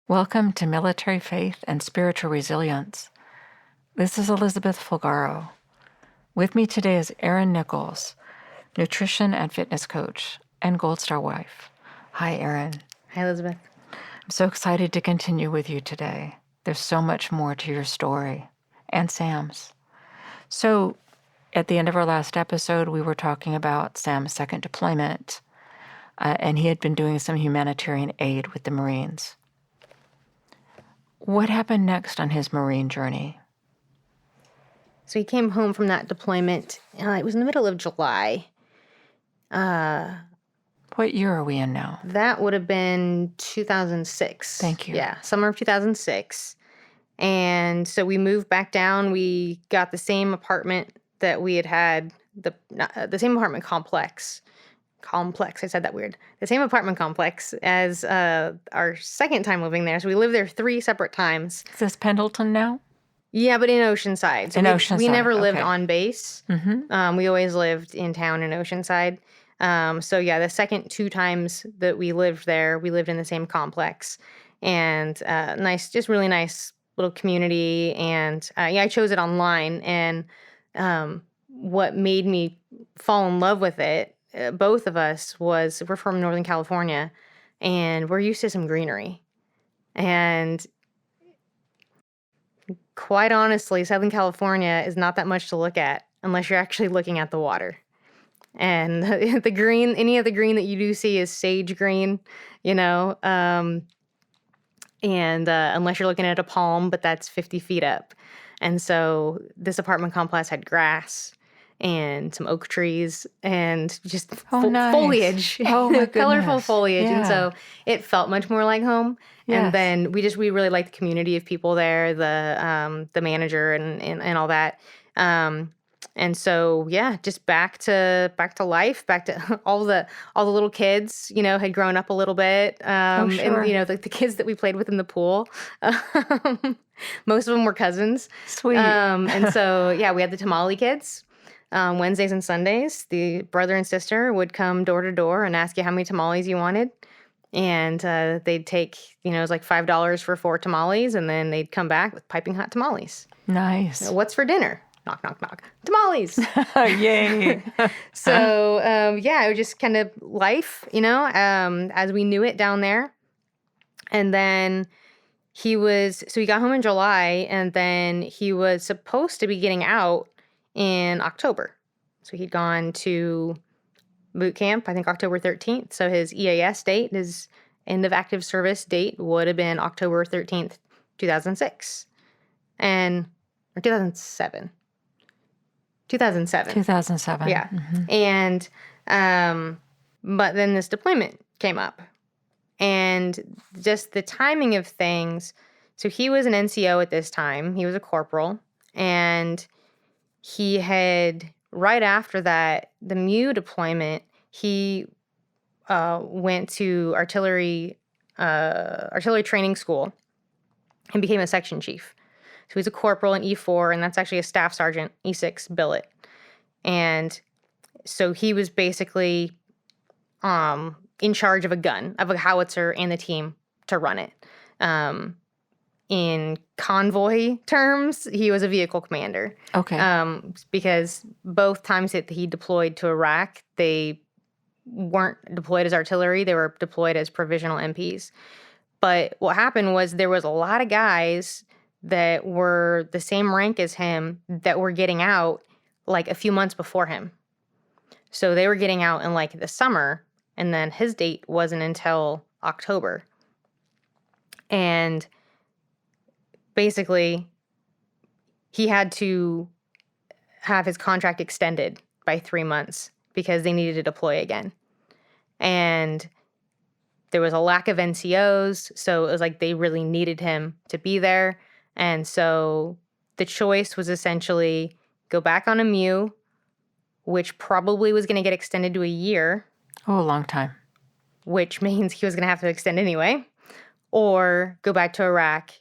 Welcome to Military Faith and Spiritual Resilience. This is Elizabeth Fulgaro. With me today is Erin Nichols, nutrition and fitness coach and Gold Star wife. Hi, Erin. Hi, Elizabeth. I'm so excited to continue with you today. There's so much more to your story and Sam's. So, at the end of our last episode, we were talking about Sam's second deployment, and he had been doing some humanitarian aid with the Marines. What happened next on his Marine journey? So he came home from that deployment. It was in the middle of July. What year are we in now? That would have been 2006. Thank you. Yeah, summer of 2006. And so we moved back down. We got the same apartment that we had the same apartment complex. I said that weird. The same apartment complex as our second time living there. So we lived there 3 separate times. Is this Pendleton now? Yeah, but in Oceanside. So we never lived on base. Mm-hmm. We always lived in town in Oceanside. So yeah, the second 2 times that we lived there, we lived in the same complex. And just really nice little community. And I chose it online. And what made me fall in love with it, both of us, was we're from Northern California, and we're used to some greenery. And quite honestly, Southern California is not that much to look at unless you're actually looking at the water. And the green, any of the green that you do see is sage green, and unless you're looking at a palm, but that's 50 feet up. And so this apartment complex had grass and some oak trees and just nice. Foliage, colorful foliage. Yeah. And so it felt much more like home. Yes. And then we really liked the community of people there, the manager and all that. And so, yeah, just back to life, back to all the little kids, had grown up a little bit. Sure. And, the kids that we played with in the pool, most of them were cousins. Sweet. And so, yeah, we had the tamale kids. Wednesdays and Sundays, the brother and sister would come door to door and ask you how many tamales you wanted. And they'd take, it was like $5 for 4 tamales, and then they'd come back with piping hot tamales. Nice. What's for dinner? Knock, knock, knock. Tamales. Yay. So, it was just kind of life, as we knew it down there. And then he got home in July, and then he was supposed to be getting out in October. So he'd gone to boot camp, I think October 13th. So his EAS date, his end of active service date, would have been October 13th, 2006. Or 2007. 2007. 2007. Yeah. Mm-hmm. And, but then this deployment came up. And just the timing of things. So he was an NCO at this time. He was a corporal. And he had, right after that, the MEU deployment, he went to artillery training school and became a section chief. So he's a corporal in E4, and that's actually a staff sergeant, E6 billet. And so he was basically in charge of a gun, of a howitzer, and the team to run it. In convoy terms, he was a vehicle commander. Okay. Because both times that he deployed to Iraq, they weren't deployed as artillery. They were deployed as provisional MPs. But what happened was there was a lot of guys that were the same rank as him that were getting out like a few months before him. So they were getting out in like the summer, and then his date wasn't until October. And basically, he had to have his contract extended by 3 months because they needed to deploy again. And there was a lack of NCOs, so it was like they really needed him to be there. And so the choice was essentially go back on a MEU, which probably was going to get extended to a year. Oh, a long time. Which means he was going to have to extend anyway. Or go back to Iraq,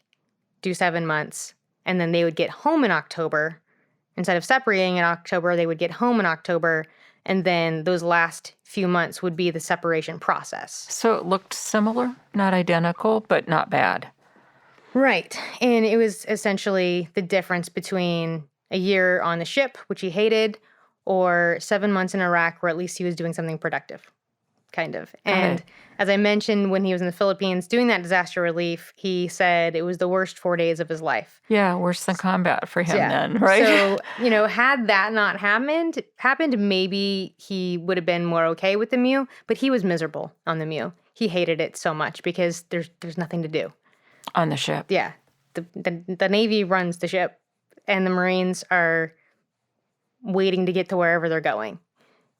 do 7 months, and then they would get home in October. Instead of separating in October, they would get home in October, And then those last few months would be the separation process. So it looked similar, not identical, but not bad. Right. And it was essentially the difference between a year on the ship, which he hated, or 7 months in Iraq, where at least he was doing something productive, kind of. And as I mentioned, when he was in the Philippines doing that disaster relief, he said it was the worst 4 days of his life. Yeah, worse than combat for him then, right? So, had that not happened, maybe he would have been more okay with the MEU, but he was miserable on the MEU. He hated it so much because there's nothing to do. On the ship. Yeah. The Navy runs the ship, and the Marines are waiting to get to wherever they're going.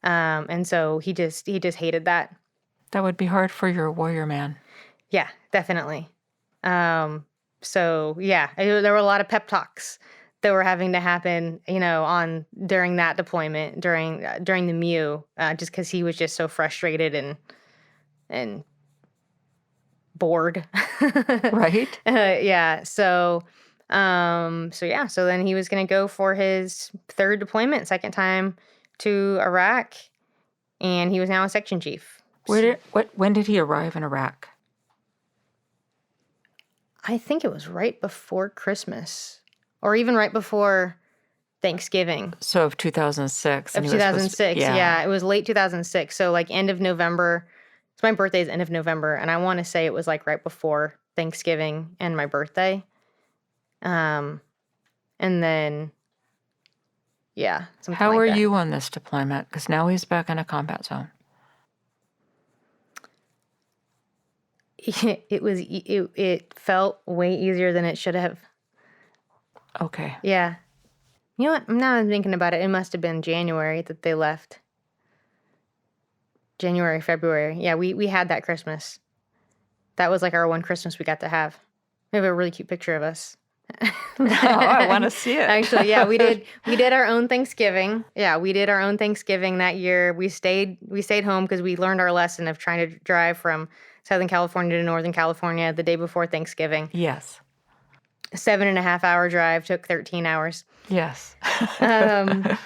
And so he just hated that. That would be hard for your warrior man. Yeah, definitely. So yeah, there were a lot of pep talks that were having to happen, during that deployment, during the MEU, just because he was just so frustrated and bored. Right? Yeah. So then he was going to go for his third deployment, second time to Iraq, and he was now a section chief. When did he arrive in Iraq? I think it was right before Christmas, or even right before Thanksgiving. So of 2006. Of 2006, yeah. It was late 2006, so like end of November. So my birthday is end of November, and I want to say it was like right before Thanksgiving and my birthday. And then, yeah. How were you on this deployment? Because now he's back in a combat zone. It felt way easier than it should have. Okay. Yeah. You know what? Now I'm thinking about it. It must have been January that they left. January, February. Yeah, we had that Christmas. That was like our one Christmas we got to have. We have a really cute picture of us. Oh, I want to see it. Actually, yeah, we did our own Thanksgiving. Yeah, we did our own Thanksgiving that year. We stayed home because we learned our lesson of trying to drive from Southern California to Northern California the day before Thanksgiving. Yes. A 7.5-hour drive took 13 hours. Yes. So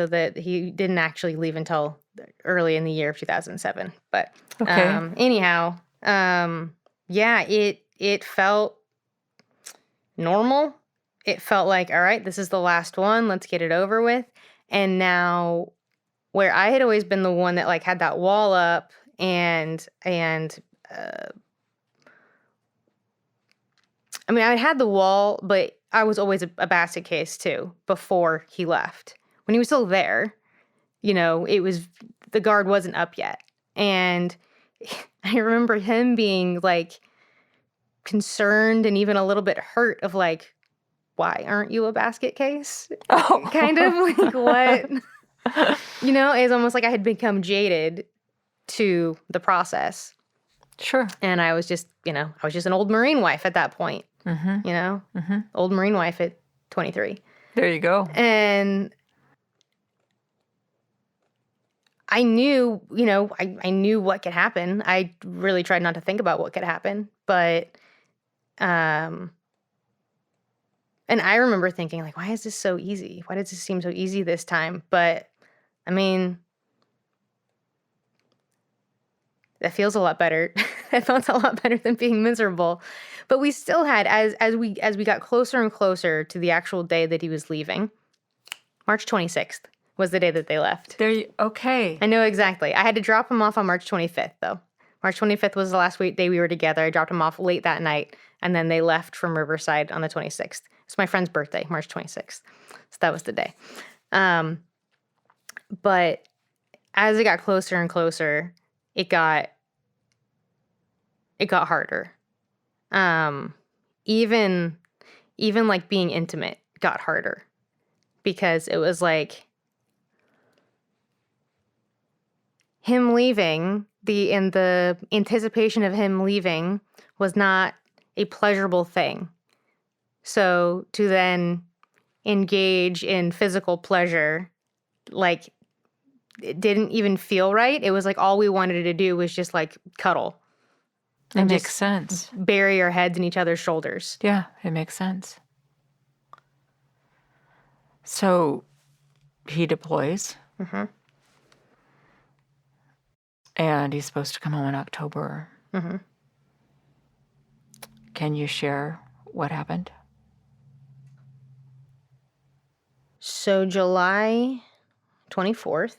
that he didn't actually leave until early in the year of 2007. But Okay. Anyhow, yeah, it felt normal. It felt like, all right, this is the last one. Let's get it over with. And now, where I had always been the one that like had that wall up and I mean, I had the wall, but I was always a basket case too before he left. When he was still there, it was, the guard wasn't up yet. And I remember him being like concerned and even a little bit hurt of like, why aren't you a basket case? Oh. Kind of like what? It's almost like I had become jaded to the process. Sure. And I was just, I was just an old Marine wife at that point. Mm-hmm. Old Marine wife at 23. There you go. And I knew, I knew what could happen. I really tried not to think about what could happen, but, and I remember thinking like, why is this so easy? Why does this seem so easy this time? But I mean, that feels a lot better. That felt a lot better than being miserable. But we still had, as we got closer and closer to the actual day that he was leaving, March 26th was the day that they left. Okay. I know exactly. I had to drop him off on March 25th, though. March 25th was the last day we were together. I dropped him off late that night, and then they left from Riverside on the 26th. It's my friend's birthday, March 26th. So that was the day. But as it got closer and closer, it got harder. Even like being intimate got harder because it was like him leaving, the anticipation of him leaving was not a pleasurable thing. So to then engage in physical pleasure, like, it didn't even feel right. It was like all we wanted to do was just like cuddle. It makes sense. Bury our heads in each other's shoulders. Yeah, it makes sense. So he deploys. Mm-hmm. And he's supposed to come home in October. Mm-hmm. Can you share what happened? So July 24th,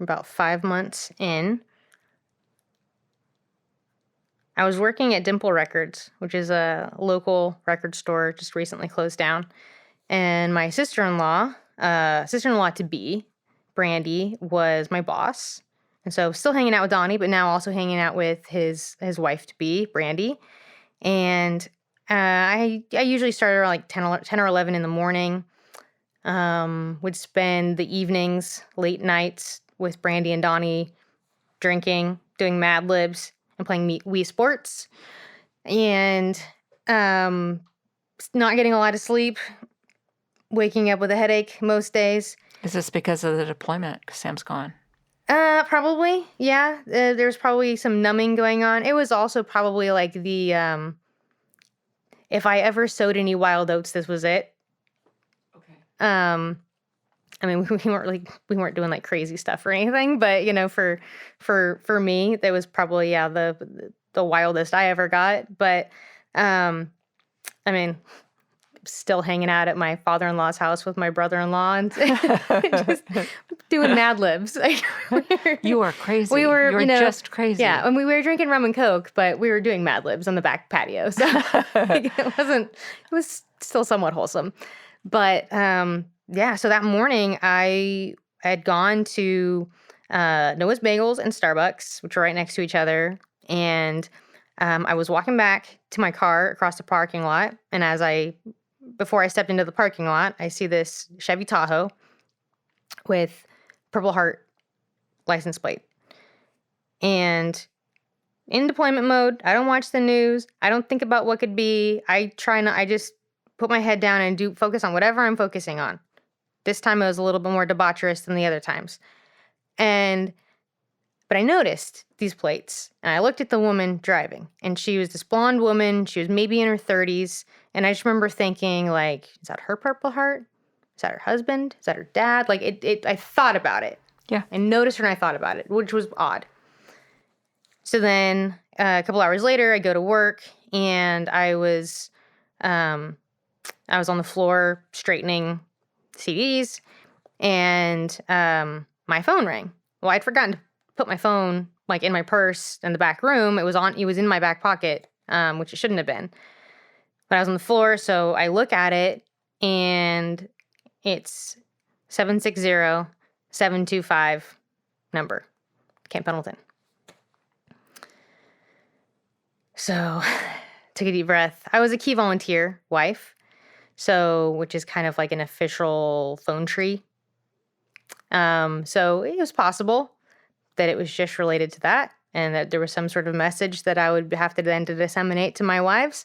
about 5 months in, I was working at Dimple Records, which is a local record store, just recently closed down. And my sister-in-law to be, Brandy, was my boss. And so still hanging out with Donnie, but now also hanging out with his wife to be, Brandy. And I usually started around like 10 or 11 in the morning. Would spend the evenings, late nights with Brandy and Donnie drinking, doing Mad Libs, and playing Wii Sports. And not getting a lot of sleep, waking up with a headache most days. Is this because of the deployment? Because Sam's gone. Probably, yeah. There's probably some numbing going on. It was also probably like the, if I ever sowed any wild oats, this was it. Okay. I mean, we weren't doing like crazy stuff or anything, but you know, for me, that was probably, yeah, the wildest I ever got. But, I mean, still hanging out at my father-in-law's house with my brother-in-law and just doing Mad Libs. You are crazy. You're just crazy. Yeah, and we were drinking rum and Coke, but we were doing Mad Libs on the back patio. So it was still somewhat wholesome. But yeah, so that morning I had gone to Noah's Bagels and Starbucks, which were right next to each other. And I was walking back to my car across the parking lot. And before I stepped into the parking lot, I see this Chevy Tahoe with Purple Heart license plate. And in deployment mode, I don't watch the news. I don't think about what could be. I just put my head down and focus on whatever I'm focusing on. This time it was a little bit more debaucherous than the other times. But I noticed these plates, and I looked at the woman driving, and she was this blonde woman. She was maybe in her 30s, and I just remember thinking, like, is that her Purple Heart? Is that her husband? Is that her dad? Like, I thought about it. Yeah. I noticed her and I thought about it, which was odd. So then a couple hours later, I go to work, and I was on the floor straightening CDs, and my phone rang. Well, I'd forgotten to put my phone like in my purse in the back room. It was in my back pocket, which it shouldn't have been. But I was on the floor, so I look at it, and it's 760-725 number, Camp Pendleton. So took a deep breath. I was a key volunteer wife, which is kind of like an official phone tree. So it was possible that it was just related to that, and that there was some sort of message that I would have to then to disseminate to my wives.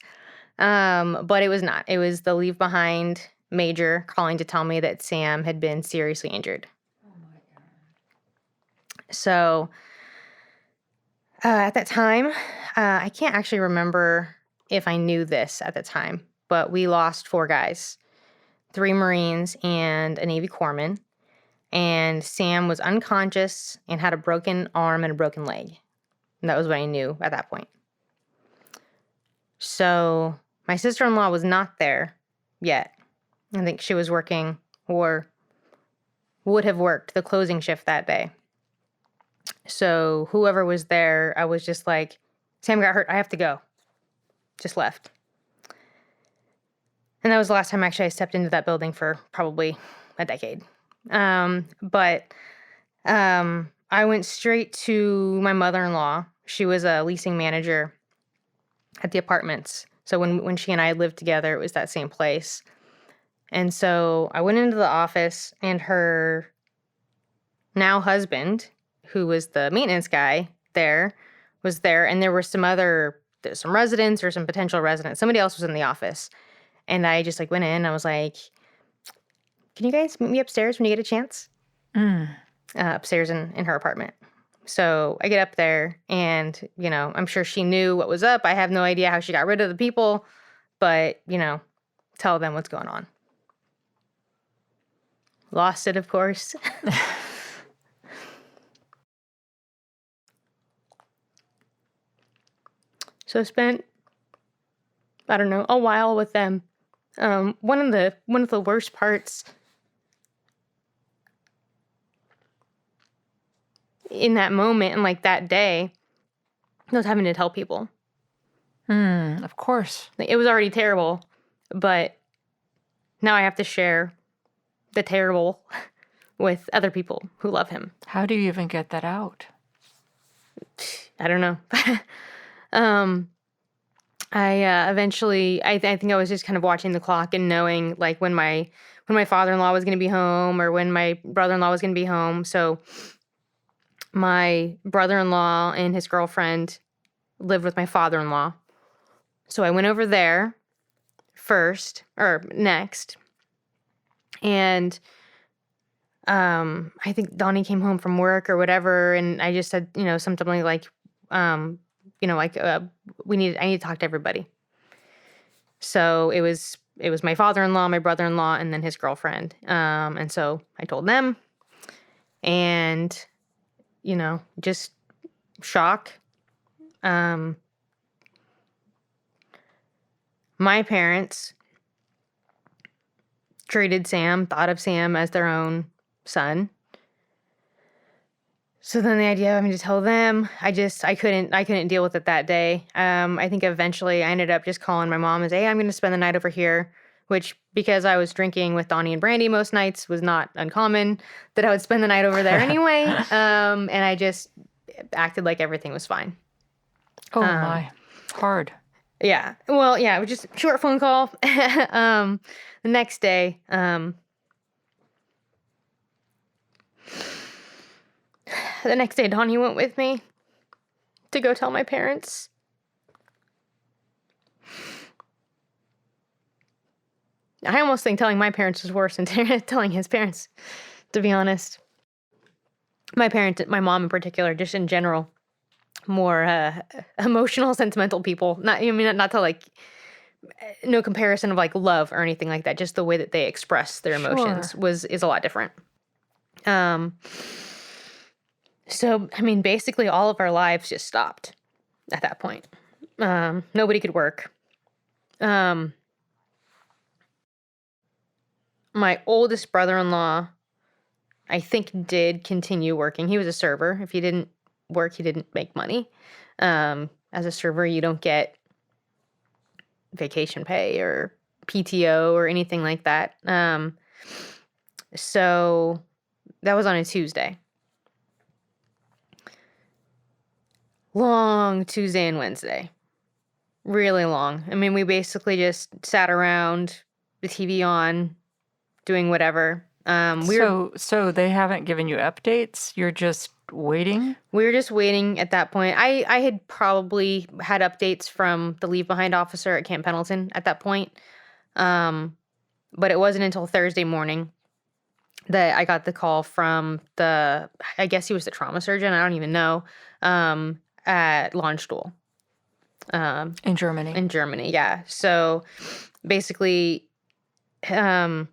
But it was not. It was the leave behind major calling to tell me that Sam had been seriously injured. Oh my God. So at that time, I can't actually remember if I knew this at the time, but we lost 4 guys, 3 Marines and a Navy corpsman. And Sam was unconscious and had a broken arm and a broken leg. And that was what I knew at that point. So my sister-in-law was not there yet. I think she was working or would have worked the closing shift that day. So whoever was there, I was just like, Sam got hurt. I have to go. Just left. And that was the last time actually I stepped into that building for probably a decade. But I went straight to my mother-in-law. She was a leasing manager at the apartments. So when she and I lived together, it was that same place. And so I went into the office, and her now husband, who was the maintenance guy there, was there. And there were some residents or some potential residents. Somebody else was in the office. And I just went in. I was like, can you guys meet me upstairs when you get a chance? Upstairs in her apartment. So I get up there, and, I'm sure she knew what was up. I have no idea how she got rid of the people, but, tell them what's going on. Lost it, of course. So I spent, I don't know, a while with them. One of the worst parts in that moment and like that day was having to tell people. Of course. Like, it was already terrible, but now I have to share the terrible with other people who love him. How do you even get that out? I don't know. I eventually, I think I was just kind of watching the clock and knowing like when my father-in-law was going to be home or when my brother-in-law was going to be home. So my brother-in-law and his girlfriend lived with my father-in-law. So I went over there next. And I think Donnie came home from work or whatever, and I just said, something like, I need to talk to everybody. So it was my father-in-law, my brother-in-law, and then his girlfriend. And so I told them, and just shock. My parents thought of Sam as their own son. So then the idea of having to tell them, I couldn't deal with it that day. I think eventually I ended up just calling my mom and say, hey, I'm going to spend the night over here, which because I was drinking with Donnie and Brandy most nights was not uncommon that I would spend the night over there anyway. And I just acted like everything was fine. Oh my, hard. Yeah. Well, yeah, it was just a short phone call. The next day, Donnie went with me to go tell my parents. I almost think telling my parents was worse than telling his parents, to be honest. My mom in particular, just in general, more emotional, sentimental people. Not to like, no comparison of like love or anything like that. Just the way that they express their emotions is a lot different. So, I mean, basically all of our lives just stopped at that point. Nobody could work. My oldest brother-in-law, I think, did continue working. He was a server. If he didn't work, he didn't make money. As a server, you don't get vacation pay or PTO or anything like that. So that was on a Tuesday. Long Tuesday and Wednesday. Really long. I mean, we basically just sat around, the TV on, doing whatever. So they haven't given you updates? You're just waiting? We were just waiting at that point. I had probably had updates from the leave behind officer at Camp Pendleton at that point. But it wasn't until Thursday morning that I got the call from I guess he was the trauma surgeon, I don't even know, at Landstuhl. In Germany. In Germany, yeah. So basically, I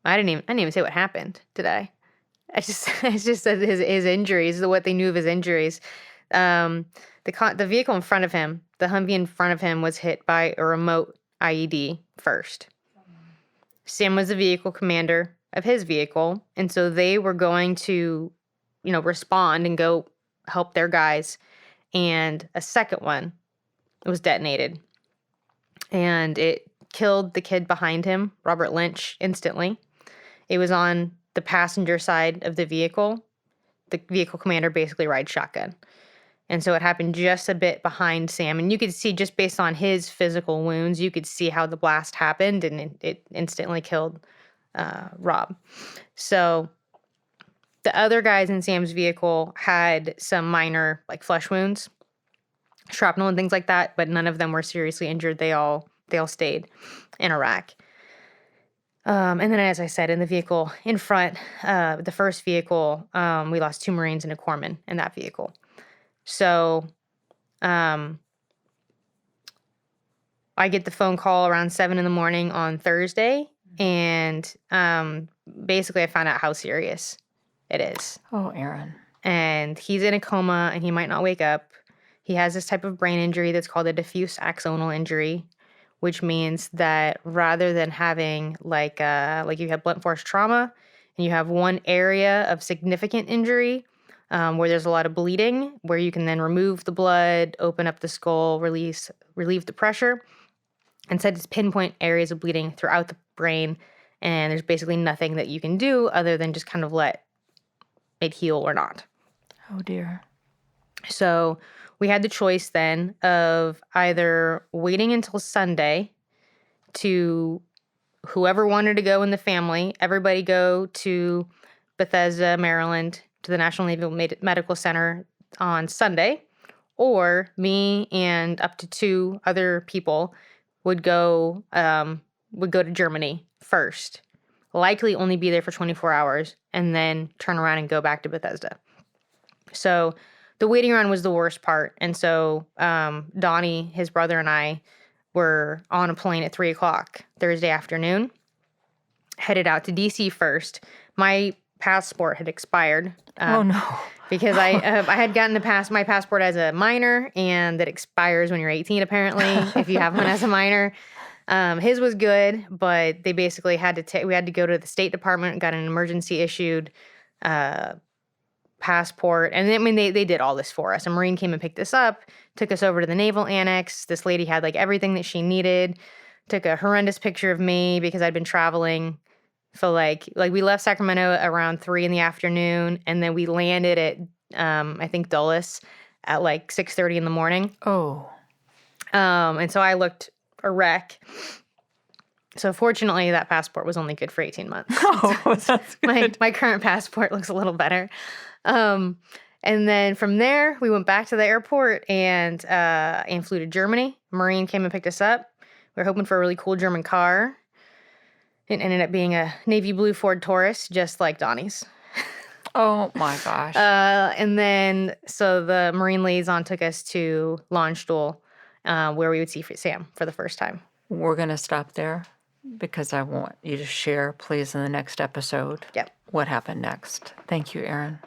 didn't even say what happened today. I just said his injuries, what they knew of his injuries. The vehicle in front of him, the Humvee in front of him, was hit by a remote IED first. Sam was the vehicle commander of his vehicle, and so they were going to, respond and go help their guys. And a second one was detonated, and it killed the kid behind him, Robert Lynch, instantly. It was on the passenger side of the vehicle. The vehicle commander basically rides shotgun. And so it happened just a bit behind Sam. And you could see, just based on his physical wounds, you could see how the blast happened, and it instantly killed Rob. So the other guys in Sam's vehicle had some minor, like, flesh wounds, shrapnel and things like that, but none of them were seriously injured. They all stayed in Iraq. And then, as I said, in the vehicle in front, the first vehicle, we lost 2 Marines and a corpsman in that vehicle. So I get the phone call around 7 a.m. on Thursday, And basically, I found out how serious it is. Oh, Erin. And he's in a coma, and he might not wake up. He has this type of brain injury that's called a diffuse axonal injury, which means that rather than having like you have blunt force trauma, and you have one area of significant injury where there's a lot of bleeding, where you can then remove the blood, open up the skull, relieve the pressure. Instead, it's pinpoint areas of bleeding throughout the brain, and there's basically nothing that you can do other than just kind of let it heal or not. Oh, dear. So we had the choice then of either waiting until Sunday to whoever wanted to go in the family, everybody go to Bethesda, Maryland, to the National Naval Medical Center on Sunday, or me and up to 2 other people would go to Germany first, likely only be there for 24 hours, and then turn around and go back to Bethesda. So the waiting around was the worst part. And so Donnie, his brother, and I were on a plane at 3 o'clock Thursday afternoon, headed out to DC first. My passport had expired. Oh, no. Because I had gotten my passport as a minor, and that expires when you're 18, apparently, if you have one as a minor. His was good, but they basically we had to go to the State Department, got an emergency issued passport. And then, they did all this for us. A Marine came and picked us up, took us over to the Naval Annex. This lady had like everything that she needed, took a horrendous picture of me because I'd been traveling. So like we left Sacramento around 3 in the afternoon, and then we landed at I think Dulles at like 6:30 in the morning. Oh. And so I looked a wreck. So fortunately, that passport was only good for 18 months. Oh, that's good. My current passport looks a little better. And then from there, we went back to the airport and flew to Germany. A Marine came and picked us up. We were hoping for a really cool German car. It ended up being a navy blue Ford Taurus, just like Donnie's. Oh, my gosh. And then, so the Marine liaison took us to Landstuhl, where we would see Sam for the first time. We're going to stop there because I want you to share, please, in the next episode Yep. what happened next. Thank you, Erin.